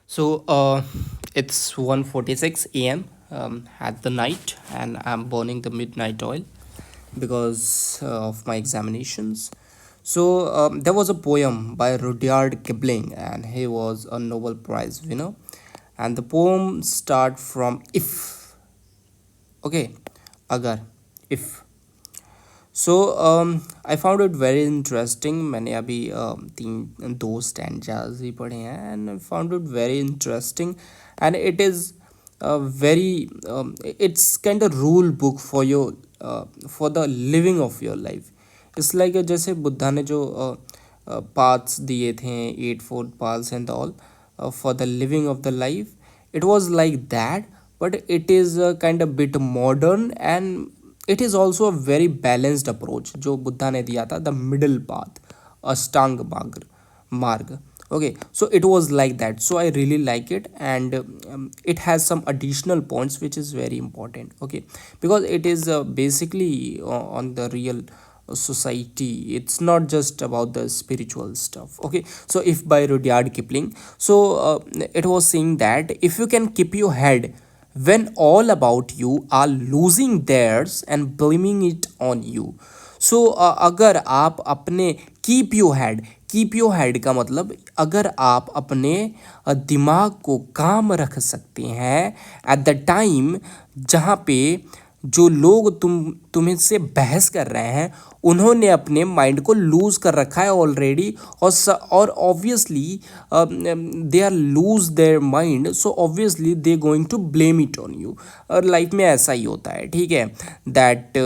So it's 1:46 a.m. At the night, and I'm burning the midnight oil because of my examinations. So there was a poem by Rudyard Kipling, and he was a Nobel Prize winner. And the poem start from if. Okay, agar, if. So I found it very interesting. मैंने अभी तीन दो stanzas ही पढ़े हैं and I found it very interesting, and it is very it's kind of rule book for your for the living of your life. It's like जैसे बुद्धा ने जो paths दिए थे, eightfold paths and all for the living of the life. It was like that, but it is kind of bit modern, and it is also a very balanced approach जो बुद्धा ने दिया था, the middle path, अष्टांग मार्ग. Okay, so it was like that, so I really like it, and it has some additional points which is very important. Okay, because it is basically on the real society. It's not just about the spiritual stuff. Okay, so if by Rudyard Kipling, so it was saying that if you can keep your head when all about you are losing theirs and blaming it on you. सो अगर आप अपने keep your head का मतलब, अगर आप अपने दिमाग को काम रख सकते हैं एट द टाइम जहाँ पे जो लोग तुम्हें से बहस कर रहे हैं उन्होंने अपने माइंड को लूज़ कर रखा है ऑलरेडी, और obviously they are lose their mind, so obviously they going to blame it on you. और लाइफ में ऐसा ही होता है, ठीक है, दैट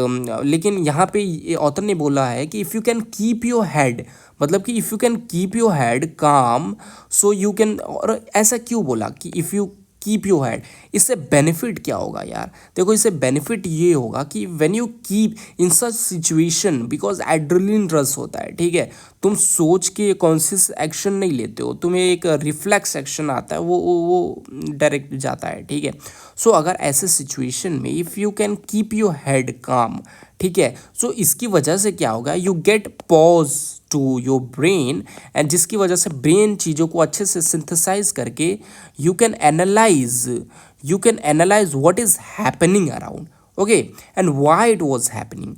लेकिन यहाँ पे ऑथर ने बोला है कि if you can keep your head, मतलब कि if you can keep your head काम, सो यू कैन. और ऐसा क्यों बोला कि if you keep your head, इससे बेनिफिट क्या होगा यार? देखो, इससे बेनिफिट ये होगा कि when you keep in such situation, because adrenaline rush होता है, ठीक है, तुम सोच के कॉन्शियस एक्शन नहीं लेते हो, तुम्हें एक रिफ्लेक्स एक्शन आता है, वो डायरेक्ट जाता है, ठीक है. सो अगर ऐसे सिचुएशन में if you can keep your head calm, ठीक है, सो इसकी वजह से क्या होगा, you get pause to your brain, and जिसकी वजह से ब्रेन चीज़ों को अच्छे से सिंथेसाइज करके you can analyse what is happening around. Okay, and why it was happening.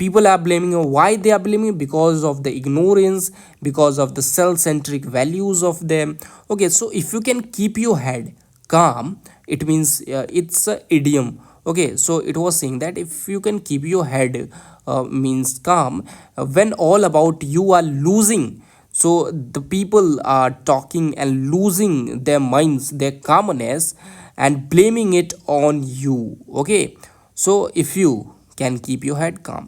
People are blaming you. Why they are blaming? Because of the ignorance, because of the self-centric values of them. Okay, so if you can keep your head calm, it means it's a idiom. Okay, so it was saying that if you can keep your head means calm when all about you are losing, so the people are talking and losing their minds, their calmness, and blaming it on you. Okay, so if you can keep your head calm,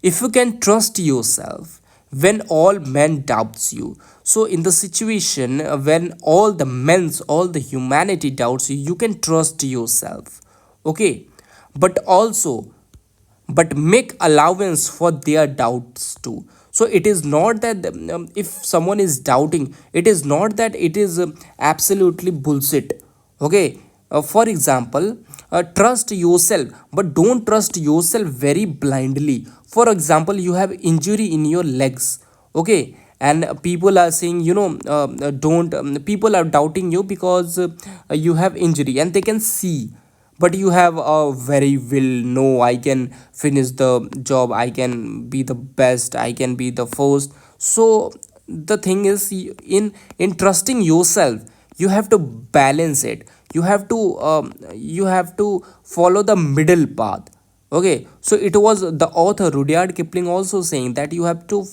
if you can trust yourself when all men doubts you, so in the situation when all the humanity doubts you, you can trust yourself. Okay, but also, but make allowance for their doubts too. So it is not that if someone is doubting, it is not that it is absolutely bullshit. Okay, for example, trust yourself, but don't trust yourself very blindly. For example, you have injury in your legs. Okay, and people are saying, don't people are doubting you because you have injury and they can see, but you have a very will, no, I can finish the job, I can be the best, I can be the first. So the thing is, in trusting yourself, you have to balance it. You have to follow the middle path. Okay, so it was the author Rudyard Kipling also saying that you have to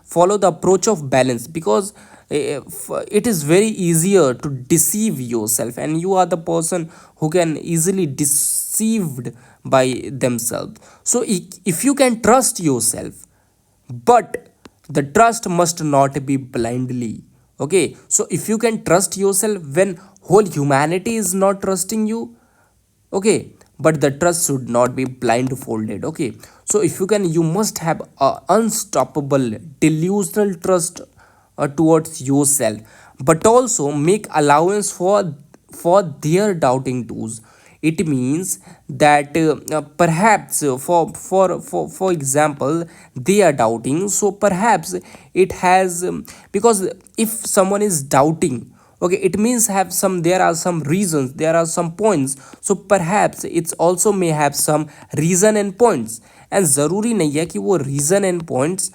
follow the approach of balance, because it is very easier to deceive yourself, and you are the person who can easily deceived by themselves. So if you can trust yourself, but the trust must not be blindly. Okay, so if you can trust yourself when whole humanity is not trusting you, okay, but the trust should not be blindfolded. Okay, so if you can, you must have a unstoppable delusional trust towards yourself, but also make allowance for their doubting tools. It means that perhaps for example, they are doubting, so perhaps it has because if someone is doubting, Okay, it means have some, there are some reasons, there are some points. So perhaps it's also may have some reason and points. And ज़रूरी नहीं है कि वो reason and points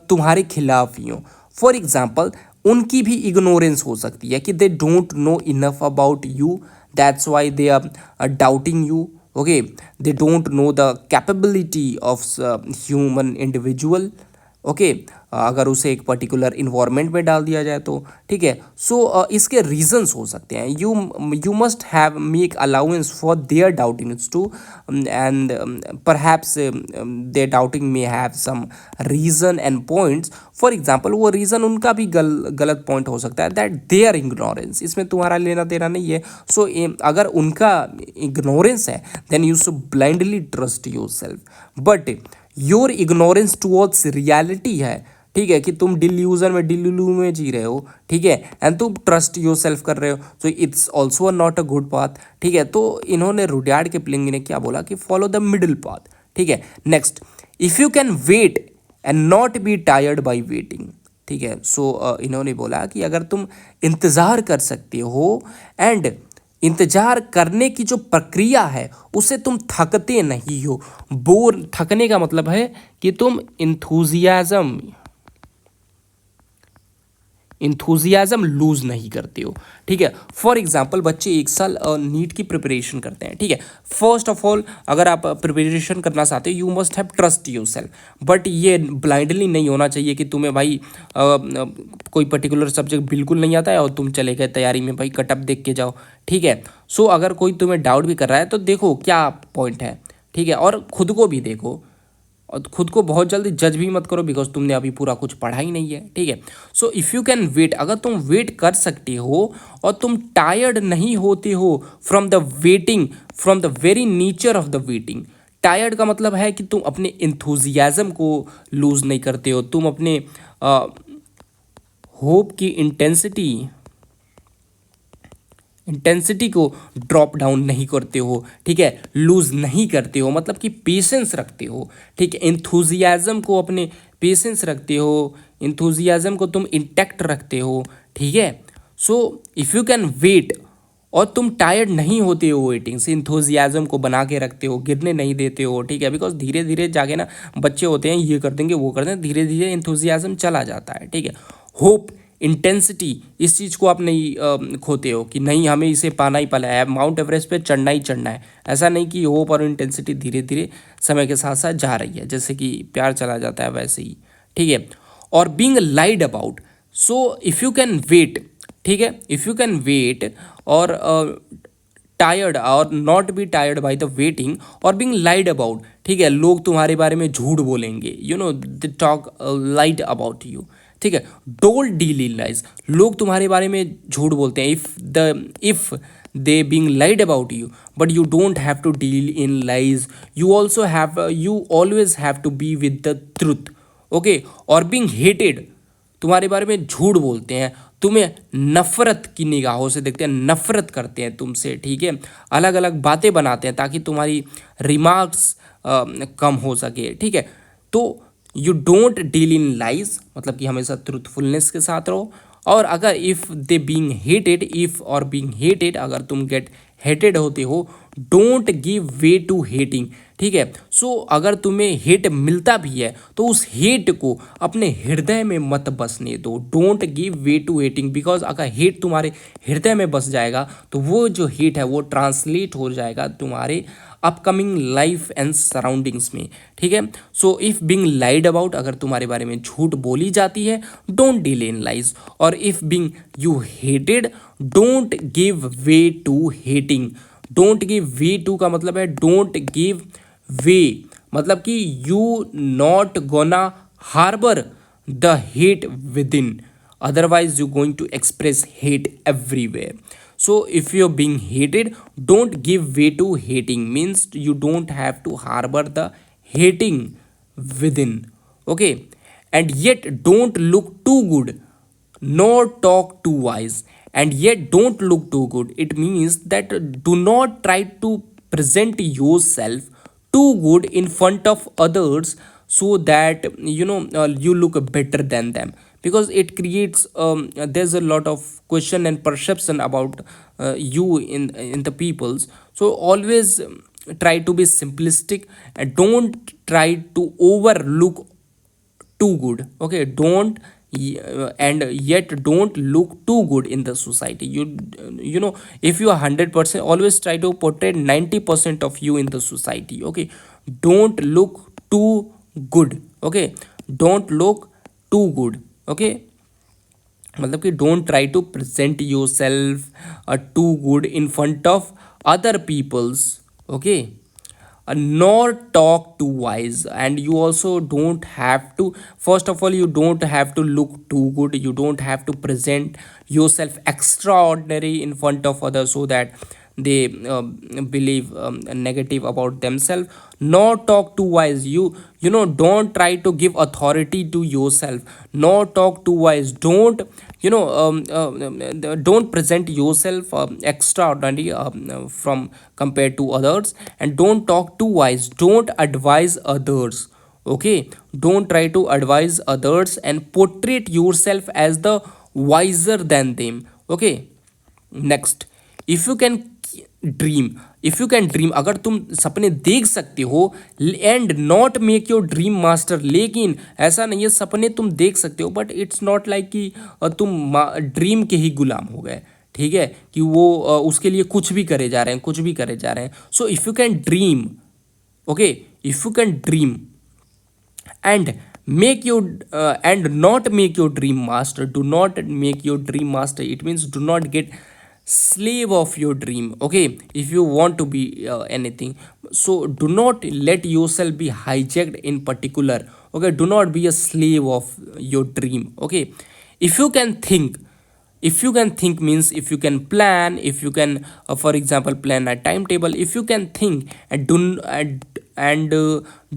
तुम्हारे खिलाफ ही हो. For example, उनकी भी इग्नोरेंस हो सकती है कि they don't know enough about you, that's why they are doubting you. Okay, they don't know the capability of human individual. Okay, अगर उसे एक पर्टिकुलर इन्वायरमेंट में डाल दिया जाए तो ठीक है. सो इसके रीजंस हो सकते हैं. You must have make allowance for their doubtings too, and perhaps their doubting may have some reason and points. For example, वो रीज़न उनका भी गलत पॉइंट हो सकता है, दैट देयर इग्नोरेंस, इसमें तुम्हारा लेना देना नहीं है. सो अगर उनका इग्नोरेंस है, then you should blindly trust yourself. But your ignorance towards reality है, ठीक है, कि तुम डिल्यूजन में डिल्लू में जी रहे हो, ठीक है, एंड तुम ट्रस्ट योर सेल्फ कर रहे हो, so it's also not a good path. ठीक है, तो इन्होंने रुडयार्ड किपलिंग ने क्या बोला कि फॉलो द मिडिल पाथ. ठीक है, next, if you can wait and not be tired by waiting. ठीक है, सो इन्होंने बोला कि अगर तुम इंतज़ार कर सकते हो एंड इंतजार करने की जो प्रक्रिया है उसे तुम थकते नहीं हो. बोर, थकने का मतलब है कि तुम इंथुजियाज़म लूज़ नहीं करते हो. ठीक है, फॉर एग्जांपल, बच्चे एक साल नीट की प्रिपरेशन करते हैं. ठीक है, फर्स्ट ऑफ ऑल, अगर आप प्रिपरेशन करना चाहते हो, you must have trust yourself. But ये ब्लाइंडली नहीं होना चाहिए कि तुम्हें भाई कोई पर्टिकुलर सब्जेक्ट बिल्कुल नहीं आता है और तुम चले गए तैयारी में भाई कटअप देख के जाओ. ठीक है, सो अगर कोई तुम्हें डाउट भी कर रहा है तो देखो क्या पॉइंट है. ठीक है, और खुद को भी देखो, और खुद को बहुत जल्दी जज भी मत करो, बिकॉज तुमने अभी पूरा कुछ पढ़ा ही नहीं है. ठीक है, so if you can wait, अगर तुम वेट कर सकते हो और तुम टायर्ड नहीं होते हो from the waiting, from the very nature of the waiting. Tired का मतलब है कि तुम अपने इंथुजियाज़म को लूज़ नहीं करते हो, तुम अपने होप की इंटेंसिटी को ड्रॉप डाउन नहीं करते हो. ठीक है, लूज़ नहीं करते हो, मतलब कि पेशेंस रखते हो. ठीक है, इंथुजियाज़म को, अपने पेशेंस रखते हो, इंथुजियाज़म को तुम इंटैक्ट रखते हो. ठीक है, so if you can wait और तुम टायर्ड नहीं होते हो वेटिंग से, इंथुजियाज़म को बना के रखते हो, गिरने नहीं देते हो. ठीक है, बिकॉज धीरे धीरे जाके ना बच्चे होते हैं, ये कर देंगे वो कर देंगे, धीरे धीरे इंथुजियाज़म चला जाता है. ठीक है, होप, इंटेंसिटी, इस चीज़ को आप नहीं खोते हो कि नहीं हमें इसे पाना ही पाना है, माउंट एवरेस्ट पे चढ़ना ही चढ़ना है. ऐसा नहीं कि होप और इंटेंसिटी धीरे धीरे समय के साथ साथ जा रही है, जैसे कि प्यार चला जाता है वैसे ही. ठीक है, और being lied about, so if you can wait. ठीक है, इफ़ यू कैन वेट और टायर्ड और not be tired by the waiting और बीइंग लाइड अबाउट. ठीक है, लोग तुम्हारे बारे में झूठ बोलेंगे, you know, they talk lied about you. ठीक है, डोंट डील इन लाइज, लोग तुम्हारे बारे में झूठ बोलते हैं. If they being lied about you, but you don't have to deal in lies. You always have to be with the truth. Okay, और बीइंग हेटेड, तुम्हारे बारे में झूठ बोलते हैं, तुम्हें नफ़रत की निगाहों से देखते हैं, नफ़रत करते हैं तुमसे. ठीक है, अलग अलग बातें बनाते हैं ताकि तुम्हारी रिमार्क्स कम हो सके. ठीक है, तो you don't deal in lies, मतलब कि हमेशा ट्रूथफुलनेस के साथ रहो. और अगर if they being hated, if और बीइंग हेटेड, अगर तुम गेट हेटेड होते हो, don't give way to hating. ठीक है, सो अगर तुम्हें हेट मिलता भी है तो उस हेट को अपने हृदय में मत बसने दो. Don't give way to hating, because अगर हेट तुम्हारे हृदय में बस जाएगा तो वो जो हेट है वो ट्रांसलेट हो जाएगा तुम्हारे अपकमिंग लाइफ एंड सराउंडिंग्स में. ठीक है, so if being lied about, अगर तुम्हारे बारे में झूठ बोली जाती है, डोंट डील इन लाइज. और if being you hated, don't give way to hating. Don't give way to का मतलब है डोंट गिव वे, मतलब कि you not gonna harbour the hate within, otherwise you're going to express hate everywhere. So if you're being hated, don't give way to hating, means you don't have to harbor the hating within. Okay, and yet don't look too good nor talk too wise. And yet don't look too good, it means that do not try to present yourself too good in front of others so that you look better than them. because it creates there's a lot of question and perception about you in the peoples. So always try to be simplistic and don't try to overlook too good. Okay, don't and yet don't look too good in the society. You know, if you are 100%, always try to portray 90% of you in the society. Okay, don't look too good. Okay, don't look too good. Okay, मतलब कि don't try to present yourself to good in front of other people's. Okay, nor talk too wise, and you also don't have to, first of all, you don't have to look too good, you don't have to present yourself extraordinary in front of others so that they believe negative about themselves. Nor talk too wise, you know, don't try to give authority to yourself. Nor talk too wise, don't, you know, don't present yourself extraordinary from compared to others. And don't talk too wise, don't advise others. Okay, don't try to advise others and portray yourself as the wiser than them. Okay, next, if you can dream, if you can dream, अगर तुम सपने देख सकते हो, and not make your dream master, लेकिन ऐसा नहीं है सपने तुम देख सकते हो बट इट्स नॉट लाइक कि तुम ड्रीम के ही गुलाम हो गए, ठीक है, कि वो उसके लिए कुछ भी करे जा रहे हैं, कुछ भी करे जा रहे हैं. सो if you can dream, okay, if you can dream and make your and not make your dream master, do not make your dream master, it means do not get slave of your dream. Okay, if you want to be anything, so do not let yourself be hijacked in particular. Okay, do not be a slave of your dream. Okay, if you can think, if you can think means if you can plan, if you can for example plan a timetable, if you can think and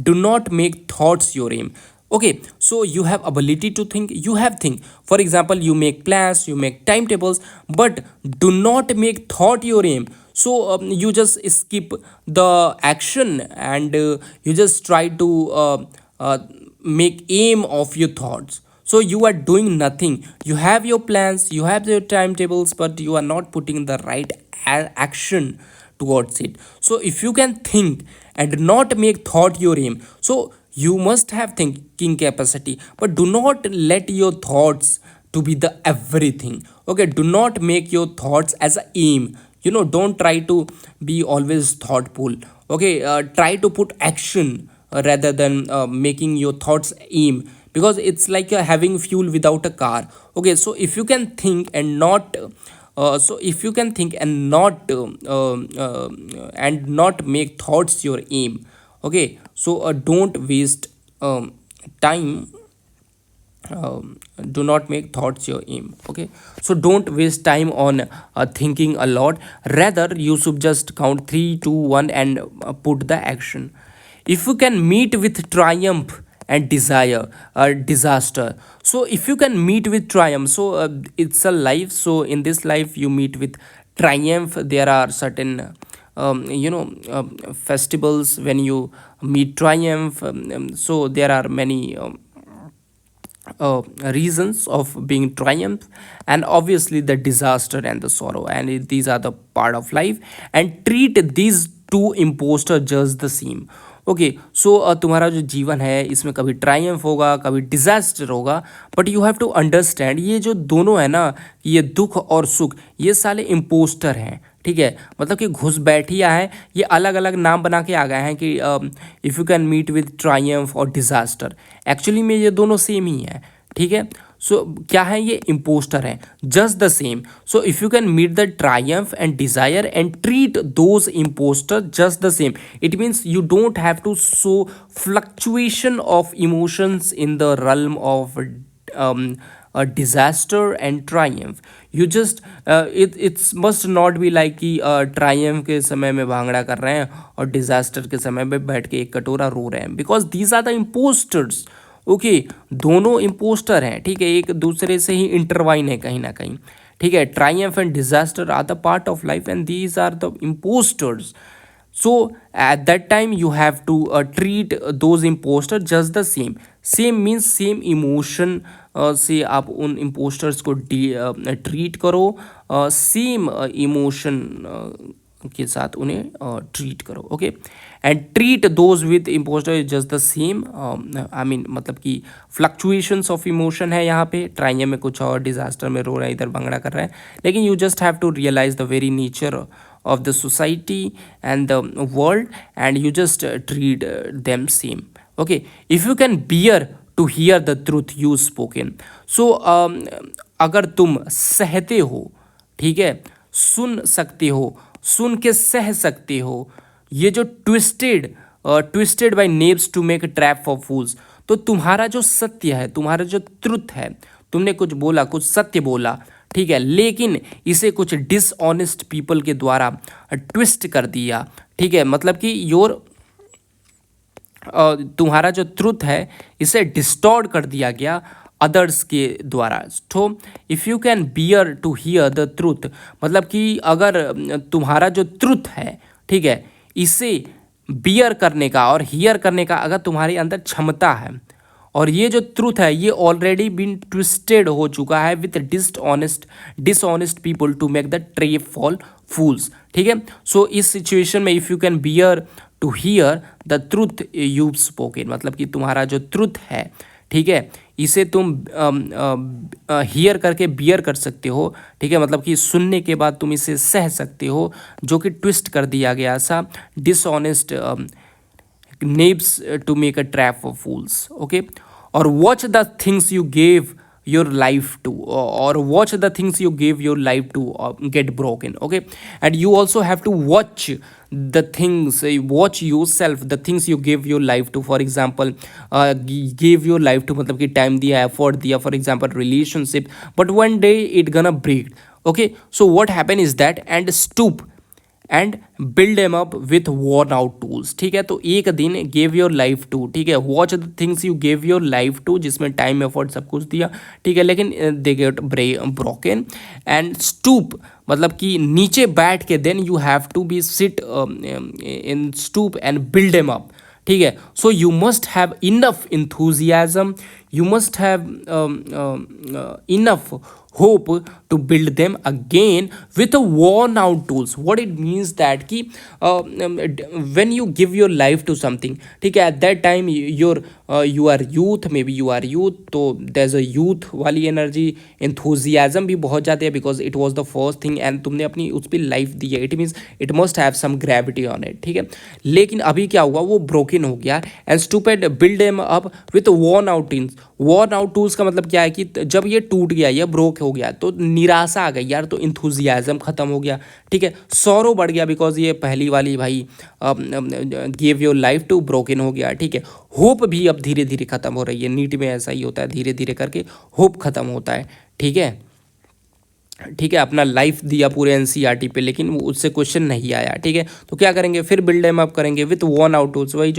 do not make thoughts your aim. Okay, so you have ability to think, you have think, for example you make plans, you make timetables, but do not make thought your aim. So you just skip the action and you just try to uh, make aim of your thoughts. So you are doing nothing, you have your plans, you have your timetables, but you are not putting the right action towards it. So if you can think and not make thought your aim, so you must have thinking capacity, but do not let your thoughts to be the everything. Okay, do not make your thoughts as a aim. You know, don't try to be always thoughtful. Okay, try to put action rather than making your thoughts aim, because it's like you're having fuel without a car. Okay, so if you can think and not so if you can think and not make thoughts your aim. Okay, so don't waste time, do not make thoughts your aim. Okay, so don't waste time on thinking a lot, rather you should just count 3 2 1 and put the action. If you can meet with triumph and desire disaster, so if you can meet with triumph, so it's a life, so in this life you meet with triumph. There are certain festivals when you meet triumph, so there are many reasons of being triumph, and obviously the disaster and the sorrow, and these are the part of life, and treat these two imposter just the same. Okay, so तुम्हारा जो जीवन है इसमें कभी Triumph होगा, कभी disaster होगा, but you have to understand ये जो दोनों है ना, ये दुख और सुख, ये साले इम्पोस्टर हैं. ठीक है, मतलब कि घुस बैठिया है, ये अलग अलग नाम बना के आ गए हैं कि if you can meet with triumph और डिजास्टर, एक्चुअली में ये दोनों सेम ही है. ठीक है, सो क्या है, ये इम्पोस्टर है, just the same. So if you can meet the triumph and desire and treat those impostor just the same, it means you don't have to show fluctuation of emotions in the realm of a disaster and triumph. You just it's must not be like कि triumph के समय में भांगड़ा कर रहे हैं और disaster के समय में बैठ के एक कटोरा रो रहे हैं, because these are the imposters. Okay, दोनों इम्पोस्टर हैं. ठीक है, एक दूसरे से ही इंटरवाइन है कहीं ना कहीं. ठीक है, triumph and disaster are the part of life and these are the impostors. So at that time you have to treat those imposter just the same. Same means same emotion से आप उन imposters को treat करो, same emotion के साथ उन्हें treat करो. Okay, and treat those with impostor is just the same. I mean मतलब कि फ्लक्चुएशंस ऑफ इमोशन है यहाँ पे. ट्राइंगल में कुछ और, डिजास्टर में रो रहा है, इधर भंगड़ा कर रहा है. लेकिन you just have to realise the very nature of the society and the world, and you just treat them same. Okay, if you can bear to hear the truth you spoken. So अगर तुम सहते हो, ठीक है, सुन सकते हो, सुन के सह सकते हो ये जो twisted by knaves to make trap for fools. तो तुम्हारा जो सत्य है, तुम्हारा जो ट्रुथ है, तुमने कुछ बोला, कुछ सत्य बोला, ठीक है, लेकिन इसे कुछ डिसऑनेस्ट पीपल के द्वारा ट्विस्ट कर दिया. ठीक है, मतलब कि तुम्हारा जो ट्रुथ है इसे डिस्टॉर्ट कर दिया गया अदर्स के द्वारा. तो if you can bear to hear the truth, मतलब कि अगर तुम्हारा जो ट्रुथ है, ठीक है, इसे बियर करने का और हियर करने का अगर तुम्हारे अंदर क्षमता है, और ये जो ट्रूथ है ये ऑलरेडी बीन ट्विस्टेड हो चुका है with dishonest people to make the trap fall fools. ठीक है, सो इस सिचुएशन में if you can bear to hear the truth you spoken, मतलब कि तुम्हारा जो ट्रूथ है, ठीक है, इसे तुम हियर करके बियर कर सकते हो. ठीक है, मतलब कि सुनने के बाद तुम इसे सह सकते हो, जो कि ट्विस्ट कर दिया गया सा dishonest knaves to make a trap for fools. Okay, or watch the things you gave your life to, or watch the things you gave your life to get broken. Okay, and you also have to watch the things, watch yourself, the things you give your life to. For example, give your life to मतलब कि time दिया, effort दिया, for example relationship, but one day it gonna break. Okay, so what happen is that, and stoop and build M up with worn out tools. ठीक है, तो एक दिन gave your life to, ठीक है, watch the things you gave your life to, जिसमें time effort सब कुछ दिया, ठीक है, लेकिन they get broken. And stoop मतलब कि नीचे बैठ के then you have to B sit in stoop and build M up. ठीक है, so you must have enough enthusiasm, you must have enough hope to build them again with a worn out tools. What it means that कि when you give your life to something, ठीक है, at that time you are youth, maybe you are youth, तो there's a youth वाली energy, enthusiasm भी बहुत जाते हैं because it was the first thing and तुमने अपनी उस पर life दी है. It means it must have some gravity on it. ठीक है, लेकिन अभी क्या हुआ, वो broken हो गया. And stupid build them up with worn out things. worn out tools का मतलब क्या है कि जब ये टूट गया, ये ब्रोक हो गया, तो निराशा आ गई यार, तो इंथुजियाज्म खत्म हो गया. ठीक है, सौरो बढ़ गया बिकॉज ये पहली वाली भाई give your life to broken हो गया. ठीक है, होप भी अब धीरे धीरे खत्म हो रही है. नीट में ऐसा ही होता है, धीरे धीरे करके होप खत्म होता है. ठीक है, ठीक है, अपना लाइफ दिया पूरे एनसीईआरटी पे, लेकिन उससे क्वेश्चन नहीं आया. ठीक है, तो क्या करेंगे, फिर बिल्ड एम अप करेंगे विथ वर्न आउट टूल्स. वही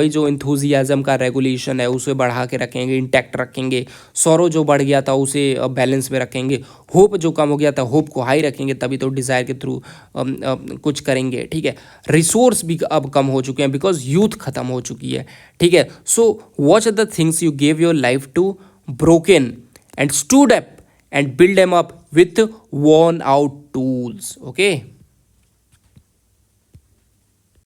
जो इंथुजियाज़म का रेगुलेशन है उसे बढ़ा के रखेंगे, इंटैक्ट रखेंगे. सौरो जो बढ़ गया था उसे बैलेंस में रखेंगे. होप जो कम हो गया था, होप को हाई रखेंगे, तभी तो डिज़ायर के थ्रू कुछ करेंगे. ठीक है, रिसोर्स भी अब कम हो चुके हैं बिकॉज यूथ खत्म हो चुकी है. ठीक है, so watch the things you give your life to broken and stood up and build them up with worn out tools. Okay.